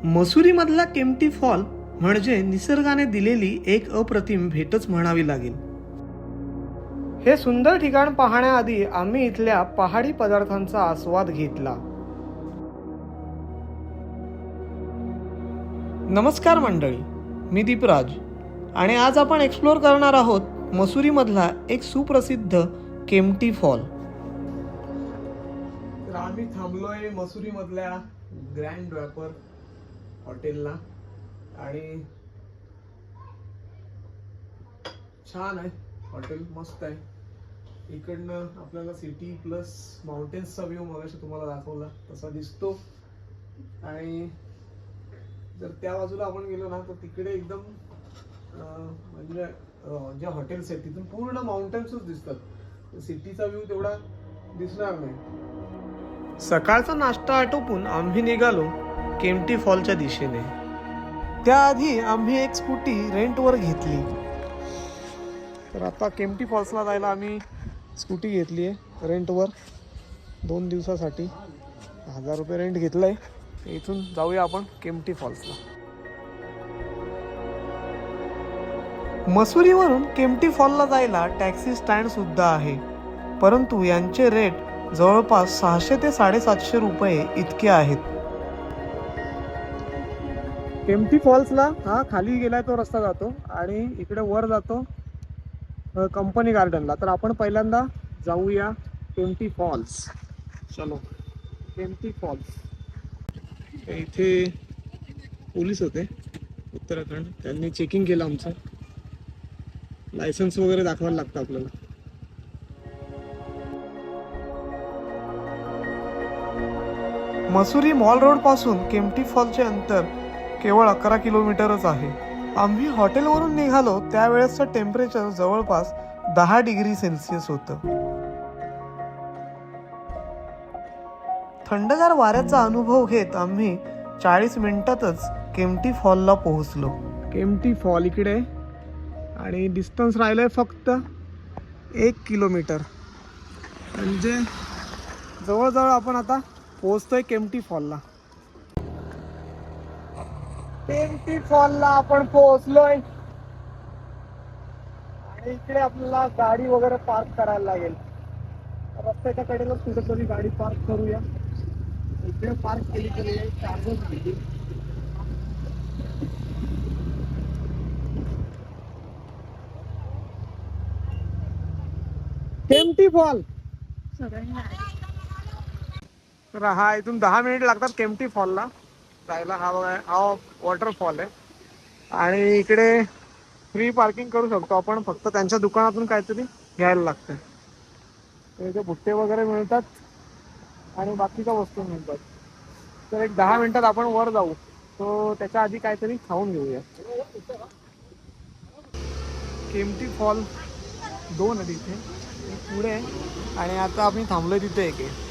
मसुरीमधला Kempty fall म्हणजे निसर्गाने दिलेली एक अप्रतिम भेटच म्हणावी लागेल. हे सुंदर ठिकाण पाहण्याआधी आम्ही इथल्या पहाडी पदार्थांचा आस्वाद घेतला. नमस्कार मंडळी, मी दीपराज आणि आज आपण एक्सप्लोर करणार आहोत मसुरीमधला एक सुप्रसिद्ध केम्प्टी फॉल. तर आम्ही थांबलोय मसुरीमधल्या ग्रँड व्यापर हॉटेलला आणि छान आहे हॉटेल, मस्त आहे. इकडनं आपल्याला सिटी प्लस माउंटेन्सचा व्ह्यू मगाशी तुम्हाला दाखवला तसा दिसतो. आणि जर त्या बाजूला आपण गेलो ना तर तिकडे एकदम म्हणजे ज्या हॉटेल्स आहेत तिथून पूर्ण माउंटेन्सच दिसतात. सिटीचा व्ह्यू तेवढा दिसणार नाही. सकाळचा नाश्ता आटोपून आम्ही निघालो केम्प्टी फॉलच्या दिशेने. त्याआधी आम्ही एक स्कूटी रेंटवर घेतली. तर आता केम्प्टी फॉल्सला जायला आम्ही स्कूटी घेतली आहे रेंटवर 2 दिवसासाठी. 1000 रुपये रेंट घेतलं आहे. इथून जाऊया आपण केम्प्टी फॉल्सला. मसुरीवरून केम्प्टी फॉलला जायला टॅक्सी स्टँड सुद्धा आहे, परंतु यांचे रेट जवळपास 600 ते 750 रुपये इतके आहेत. केम्प्टी फॉल्सला हा खाली गेलाय तो रस्ता जातो आणि इकडे वर जातो कंपनी गार्डनला. तर आपण पहिल्यांदा जाऊया केम्प्टी फॉल्स. चलो केम्प्टी फॉल्स. इथे पोलीस होते उत्तराखंड, त्यांनी चेकिंग केलं आमचं. लायसन्स वगैरे दाखवायला लागतं आपल्याला. मसुरी मॉल रोड पासून केम्प्टी फॉलचे अंतर केवळ 11 किलोमीटरच आहे. आम्ही हॉटेलवरून निघालो त्यावेळेसचं टेम्परेचर जवळपास 10 डिग्री सेल्सिअस होतं. थंडगार वाऱ्याचा अनुभव घेत आम्ही 40 मिनिटातच केम्प्टी फॉलला पोहोचलो. केम्प्टी फॉल इकडे आणि डिस्टन्स राहिलंय फक्त 1 किलोमीटर. म्हणजे जवळजवळ आपण आता पोहोचतोय केम्प्टी फॉलला. केम्प्टी फॉलला आपण पोहोचलोय आणि इकडे आपल्याला गाडी वगैरे पार्क करायला लागेल. रस्त्याच्या कडेला कुठेतरी गाडी पार्क करूया. इकडे पार्क केली तरी चार्जेस घेतील. केम्प्टी फॉल तर हा इथून 10 मिनिट लागतात केम्प्टी फॉलला जायला. हा वॉटरफॉल आहे आणि इकडे फ्री पार्किंग करू शकतो आपण, फक्त त्यांच्या दुकानातून काहीतरी घ्यायला लागतं. इथे भुट्टे वगैरे मिळतात आणि बाकीच्या वस्तू मिळतात. तर एक 10 मिनिटात आपण वर जाऊ, तो त्याच्या आधी काहीतरी खाऊन घेऊया. केम्प्टी फॉल 2 आहे तिथे पुढे आणि आता आम्ही थांबलोय तिथे एक आहे.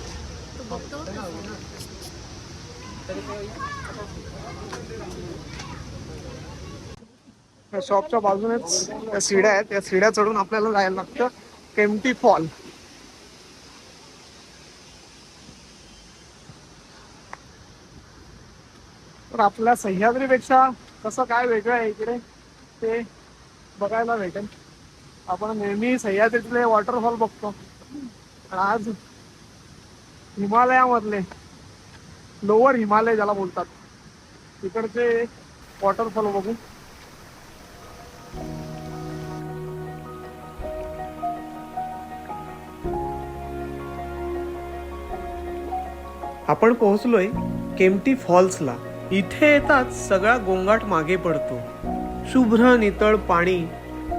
शॉपच्या बाजूनेच त्या सीड्या आहेत, त्या सीड्या चढून आपल्याला जायला लागतं केम्प्टी फॉल. तर आपल्या सह्याद्रीपेक्षा कसं काय वेगळं आहे इकडे ते बघायला भेटेल. आपण नेहमी सह्याद्रीतले वॉटरफॉल बघतो, आज हिमालयामधले लोअर हिमालय ज्याला बोलतात तिकडचे वॉटरफॉल बघू. आपण पोहोचलोय केम्प्टी फॉल्सला. इथे येताच सगळा गोंगाट मागे पडतो. शुभ्र नितळ पाणी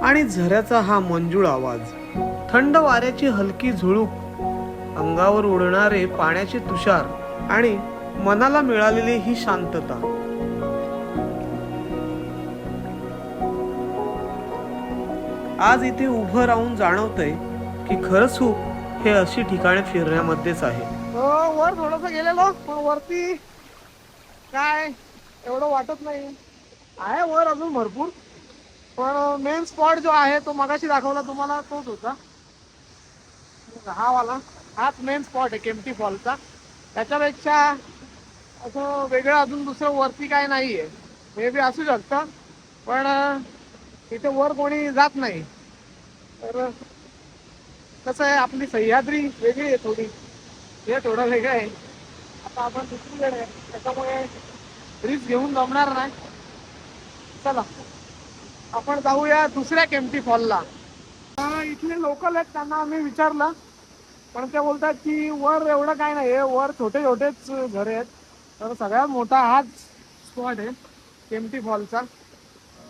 आणि झऱ्याचा हा मंजूळ आवाज, थंड वाऱ्याची हलकी झुळूक, अंगावर उडणारे पाण्याचे तुषार आणि मनाला मिळालेली ही शांतता. आज इथे उभं राहून जाणवतंय की खरं सुख हे अशी ठिकाणे फिरण्यामध्येच आहे. वर थोडस गेलेलो पण वरती काय एवढं वाटत नाही आहे. वर अजून भरपूर, पण मेन स्पॉट जो आहे तो मगाशी दाखवला तुम्हाला तोच होता. हाच मेन स्पॉट आहे केम्प्टी फॉलचा. त्याच्यापेक्षा असं वेगळं अजून दुसरं वरती काय नाहीये. मे बी असू शकतं, पण इथे वर कोणी जात नाही. तर कसं आहे, आपली सह्याद्री वेगळी आहे थोडी, हे थोडं वेगळं आहे. आता आपण दुसरीकडे आहे, त्याच्यामुळे रिस्क घेऊन जमणार नाही. चला आपण जाऊया दुसऱ्या केम्प्टी फॉलला. इथले लोकल आहेत, त्यांना आम्ही विचारलं, पण ते बोलतात की वर एवढं काय नाही आहे, वर छोटे छोटेच घरे आहेत. तर सगळ्यात मोठा हाच स्पॉट आहे केम्प्टी फॉलचा,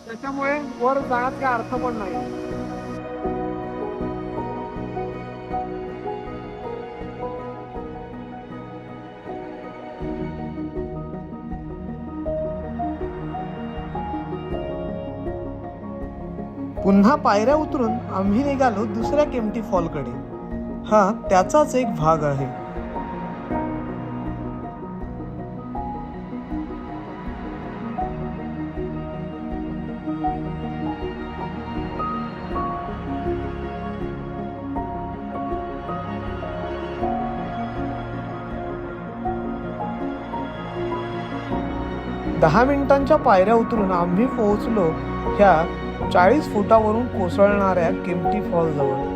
त्याच्यामुळे वर जाण्यात काय अर्थ पण नाही. पुन्हा पायऱ्या उतरून आम्ही निघालो दुसऱ्या केम्प्टी फॉलकडे. हा त्याचाच एक भाग आहे. दहा मिनिटांच्या पायऱ्या उतरून आम्ही पोहोचलो ह्या 40 फुटावरून कोसळणाऱ्या केम्प्टी फॉल जवळ.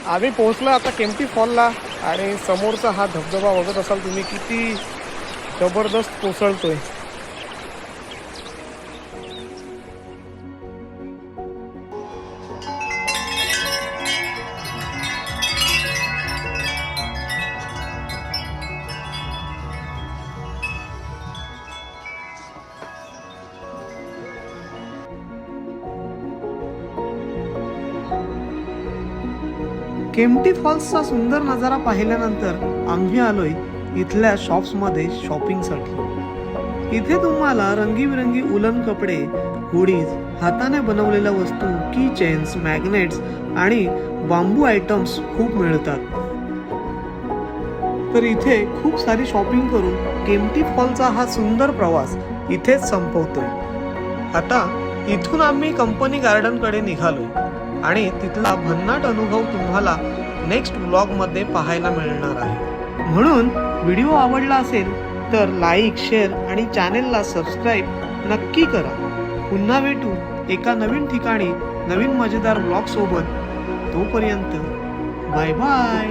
आम्ही पोहोचलो आता केम्प्टी फॉलला, आणि समोरचा हा धबधबा बघत असाल तुम्ही किती जबरदस्त कोसळतोय. केम्प्टी फॉल्सचा सुंदर नजारा पाहिल्यानंतर आम्ही आलोय इथल्या शॉप्समध्ये शॉपिंगसाठी. इथे तुम्हाला रंगीबिरंगी उलन कपडे, हुडीज, हाताने बनवलेल्या वस्तू, की चेन्स, मॅग्नेट्स आणि बांबू आयटम्स खूप मिळतात. तर इथे खूप सारी शॉपिंग करून केम्प्टी फॉलचा हा सुंदर प्रवास इथेच संपवतोय. आता इथून आम्ही कंपनी गार्डनकडे निघालोय, आणि तिथला भन्नाट अनुभव तुम्हाला नेक्स्ट व्लॉगमध्ये पाहायला मिळणार आहे. म्हणून व्हिडिओ आवडला असेल तर लाईक, शेअर आणि चॅनेलला सबस्क्राईब नक्की करा. पुन्हा भेटू एका नवीन ठिकाणी नवीन मजेदार व्लॉग सोबत. तोपर्यंत बाय बाय.